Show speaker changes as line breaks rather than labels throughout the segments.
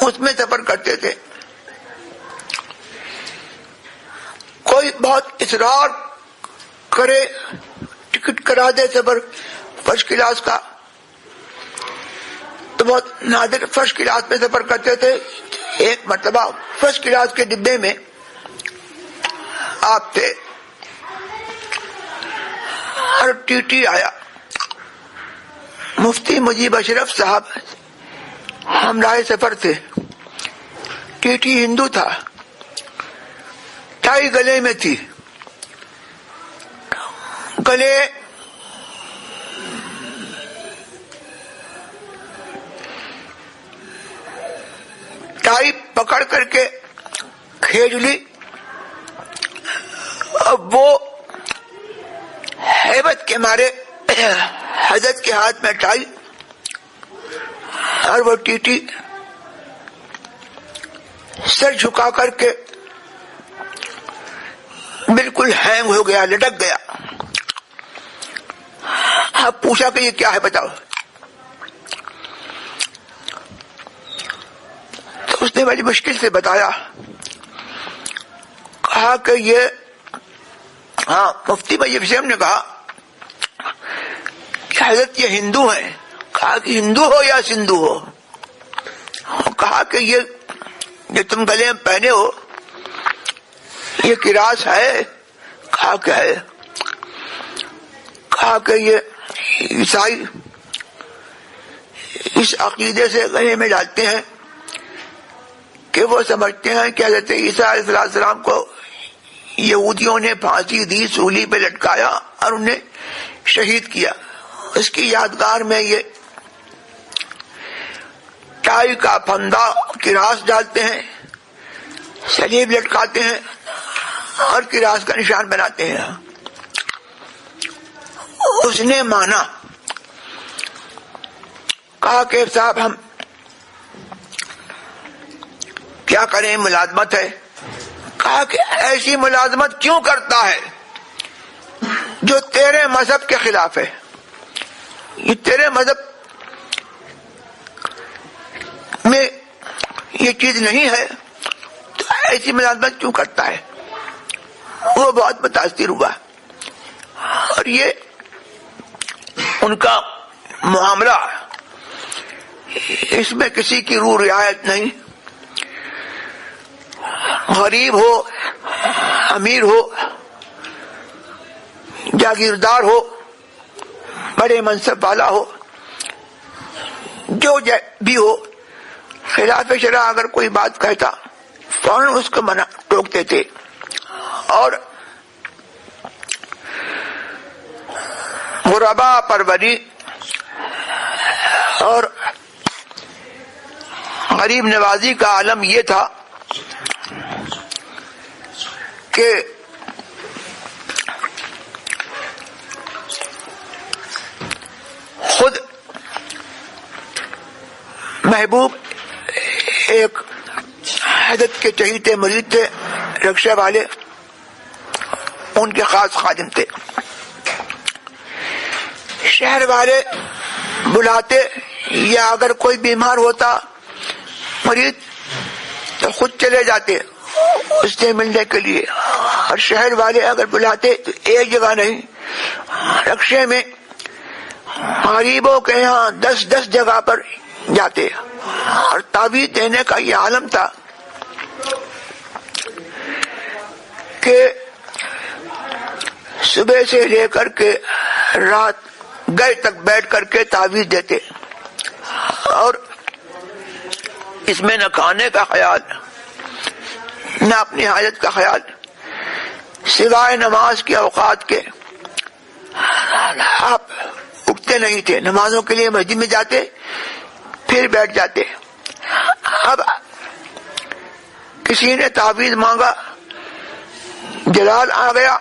اس میں سفر کرتے تھے. کوئی بہت اصرار کرے ٹکٹ کرا دے سفر فرسٹ کلاس کا تو بہت نادر فرسٹ کلاس میں سفر کرتے تھے. ایک مرتبہ فرسٹ کلاس کے ڈبے میں آپ تھے اور ٹی ٹی آیا. مفتی مجیب اشرف صاحب ہمراہ سفر تھے. ٹی ٹی ہندو تھا, ٹائی گلے میں تھی, گلے ٹائی پکڑ کر کے کھینچ لی. اب وہ ہیبت کے مارے حضرت کے ہاتھ میں ٹائی اور وہ ٹی ٹی سر جھکا کر کے بالکل ہینگ ہو گیا, لٹک گیا. اب پوچھا کہ یہ کیا ہے بتاؤ. تو اس نے بڑی مشکل سے بتایا, کہا کہ یہ مفتی مجیب حسین نے کہا کہ حضرت یہ ہندو ہیں. کہا کہ ہندو ہو یا سندھو ہو. کہا کہ یہ تم گلے میں پہنے ہو یہ کراس ہے. کہا کہ ہے. کہا کہ یہ عیسائی اس عقیدے سے گلے میں ڈالتے ہیں کہ وہ سمجھتے ہیں کہ حضرت عیسیٰ علیہ السلام کو یہودیوں نے پھانسی دی, سولی پہ لٹکایا اور انہیں شہید کیا. اس کی یادگار میں یہ ٹائی کا پھندا کراس ڈالتے ہیں, سلیب لٹکاتے ہیں اور کراس کا نشان بناتے ہیں. اس نے مانا. کہا کہ صاحب ہم کیا کریں, ملازمت ہے. کہا کہ ایسی ملازمت کیوں کرتا ہے جو تیرے مذہب کے خلاف ہے. یہ تیرے مذہب میں یہ چیز نہیں ہے تو ایسی ملازمت کیوں کرتا ہے. وہ بہت متاثر ہوا اور یہ ان کا معاملہ, اس میں کسی کی روح رعایت نہیں. غریب ہو, امیر ہو, جاگیردار ہو, بڑے منصب والا ہو, جو بھی ہو, خلاف شرع اگر کوئی بات کہتا فوراً اس کو منع ٹوکتے تھے. اور غربا پروری اور غریب نوازی کا عالم یہ تھا کہ خود محبوب ایک حضرت کے چہیتے مرید تھے, رکشہ والے, ان کے خاص خادم تھے. شہر والے بلاتے یا اگر کوئی بیمار ہوتا مرید تو خود چلے جاتے اس سے ملنے کے لیے. اور شہر والے اگر بلاتے تو ایک جگہ نہیں, رکشے میں غریبوں کے یہاں 10 جگہ پر جاتے. اور تعویذ دینے کا یہ عالم تھا کہ صبح سے لے کر کے رات گئے تک بیٹھ کر کے تعویذ دیتے. اور اس میں نہ کھانے کا خیال نہ اپنی حاجت کا خیال, سوائے نماز کے اوقات کے. آپ اٹھتے نہیں تھے, نمازوں کے لیے مسجد میں جاتے پھر بیٹھ جاتے. اب کسی نے تعویذ مانگا, جلال آ گیا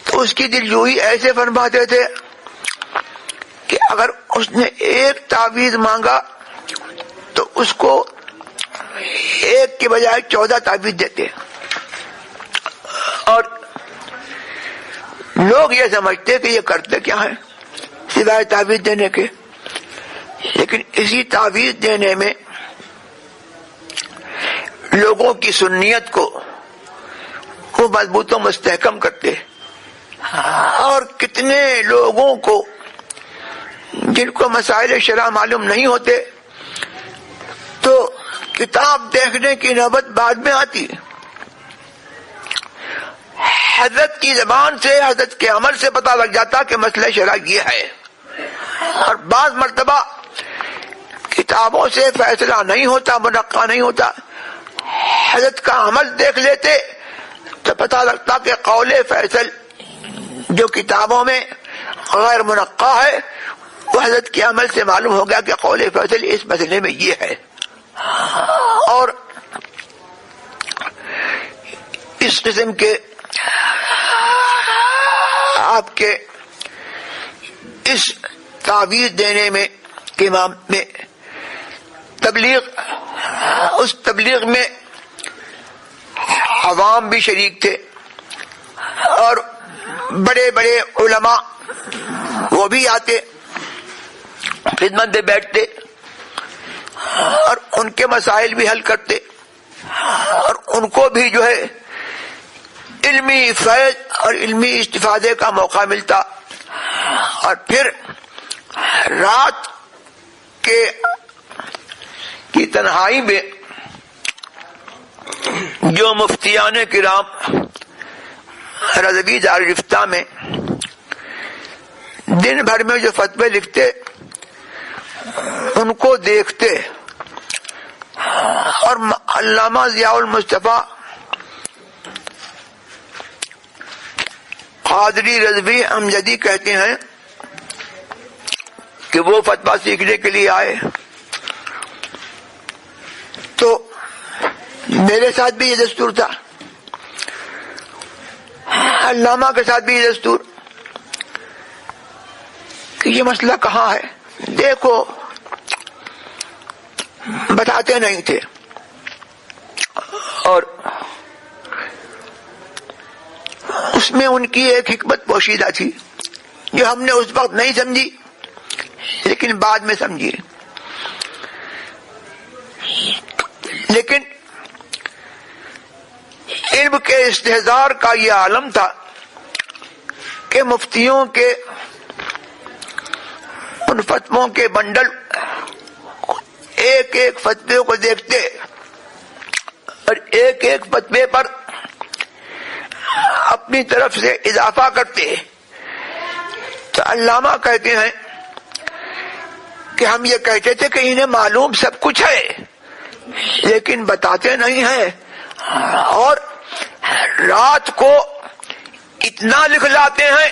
تو اس کی دلجوئی ایسے فرماتے تھے کہ اگر اس نے ایک تعویذ مانگا تو اس کو ایک کے بجائے 14 تعویذ دیتے. اور لوگ یہ سمجھتے کہ یہ کرتے کیا ہیں سوائے تعویذ دینے کے. لیکن اسی تعویذ دینے میں لوگوں کی سنیت کو وہ مضبوط و مستحکم کرتے، اور کتنے لوگوں کو جن کو مسائل شرع معلوم نہیں ہوتے تو کتاب دیکھنے کی نوبت بعد میں آتی، حضرت کی زبان سے، حضرت کے عمل سے پتہ لگ جاتا کہ مسئلہ شرع یہ ہے. اور بعض مرتبہ کتابوں سے فیصلہ نہیں ہوتا، منقع نہیں ہوتا، حضرت کا عمل دیکھ لیتے تو پتہ لگتا کہ قول فیصل جو کتابوں میں غیر منقع ہے وہ حضرت کے عمل سے معلوم ہو گیا کہ قول فیصل اس مسئلے میں یہ ہے. اور اس قسم کے آپ کے اس تعویذ دینے میں امام میں اس تبلیغ میں عوام بھی شریک تھے، اور بڑے بڑے علماء وہ بھی آتے، خدمت میں بیٹھتے اور ان کے مسائل بھی حل کرتے، اور ان کو بھی جو ہے علمی فیض اور علمی استفادے کا موقع ملتا. اور پھر رات کی تنہائی میں جو مفتیان کرام رضوی دارالفتہ میں دن بھر میں جو فتوے لکھتے ان کو دیکھتے، اور علامہ ضیاء المصطفیٰ قادری رضوی امجدی کہتے ہیں کہ وہ فتویٰ سیکھنے کے لیے آئے تو میرے ساتھ بھی یہ دستور تھا، علامہ کے ساتھ بھی یہ دستور کہ یہ مسئلہ کہاں ہے دیکھو، بتاتے نہیں تھے. اور اس میں ان کی ایک حکمت پوشیدہ تھی جو ہم نے اس وقت نہیں سمجھی لیکن بعد میں سمجھی. لیکن علم کے استحضار کا یہ عالم تھا کہ مفتیوں کے ان فتووں کے بنڈل ایک ایک فتوے کو دیکھتے اور ایک ایک فتوے پر اپنی طرف سے اضافہ کرتے. تو علامہ کہتے ہیں کہ ہم یہ کہتے تھے کہ انہیں معلوم سب کچھ ہے لیکن بتاتے نہیں ہیں، اور رات کو اتنا لکھ لاتے ہیں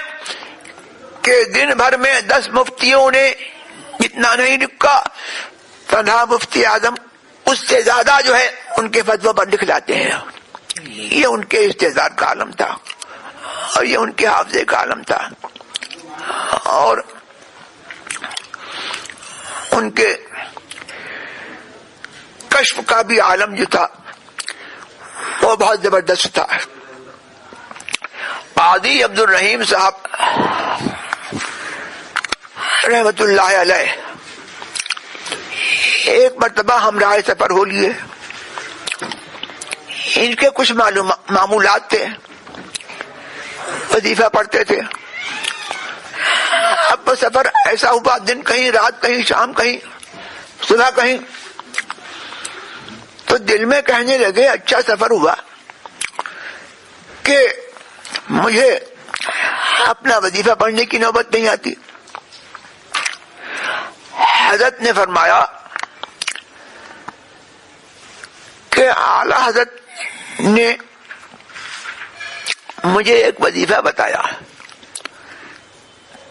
کہ دن بھر میں 10 مفتیوں نے اتنا نہیں لکھا، تنہا مفتی اعظم اس سے زیادہ جو ہے ان کے فتووں پر لکھ لاتے ہیں. یہ ان کے استحضار کا عالم تھا اور یہ ان کے حافظے کا عالم تھا، اور ان کے کشف کا بھی عالم جو تھا وہ بہت زبردست تھا. قاضی عبد الرحیم صاحب رحمت اللہ علیہ ایک مرتبہ ہمراہ سفر ہو لیے، ان کے کچھ معمولات تھے، وظیفہ پڑھتے تھے. اب سفر ایسا ہوا، دن کہیں، رات کہیں، شام کہیں، صبح کہیں، تو دل میں کہنے لگے اچھا سفر ہوا کہ مجھے اپنا وظیفہ پڑھنے کی نوبت نہیں آتی. حضرت نے فرمایا کہ اعلی حضرت نے مجھے ایک وظیفہ بتایا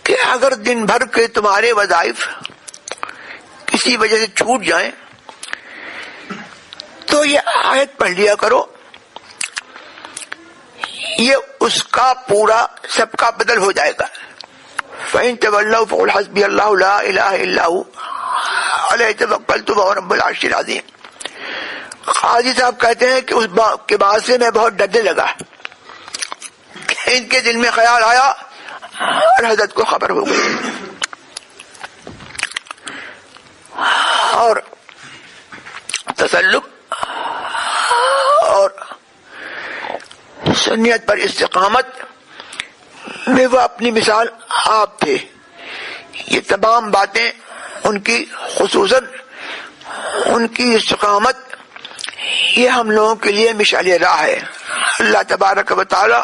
کہ اگر دن بھر کے تمہارے وظائف کسی وجہ سے چھوٹ جائیں تو یہ آیت پڑھ لیا کرو، یہ اس کا پورا سب کا بدل ہو جائے گا. فَإِن تَوَلَّوْا فَقُلْ حَسْبِيَ اللَّهُ لَا إِلَهَ إِلَّا هُوَ عَلَيْهِ تَوَكَّلْتُ وَهُوَ رَبُّ الْعَرْشِ الْعَظِيمِ. قاضی صاحب کہتے ہیں کہ اس بات کے بعد سے میں بہت ڈرنے لگا، ان کے دل میں خیال آیا اور حضرت کو خبر ہو گئی، اور تسلق سنیت پر استقامت میں وہ اپنی مثال آپ تھے. یہ تمام باتیں ان کی، خصوصاً ان کی استقامت، یہ ہم لوگوں کے لیے مثال راہ ہے. اللہ تبارک و تعالی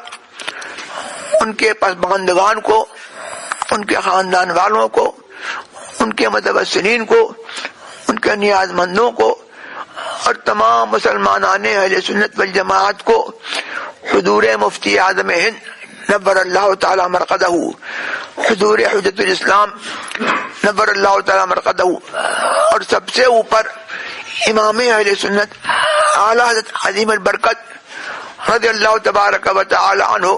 ان کے پسماندگان کو، ان کے خاندان والوں کو، ان کے متوسلین کو، ان کے نیاز مندوں کو اور تمام مسلمانان اہل سنت والجماعت کو حضور مفتی اعظم ہند نور اللہ تعالی مرقدہ، حضور حجت الاسلام نور اللہ تعالی مرقدہ، اور سب سے اوپر امام اہل سنت اعلیٰ حضرت عظیم البرکت رضی اللہ تبارک و تعالی عنہ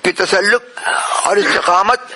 کی تسلق اور استقامت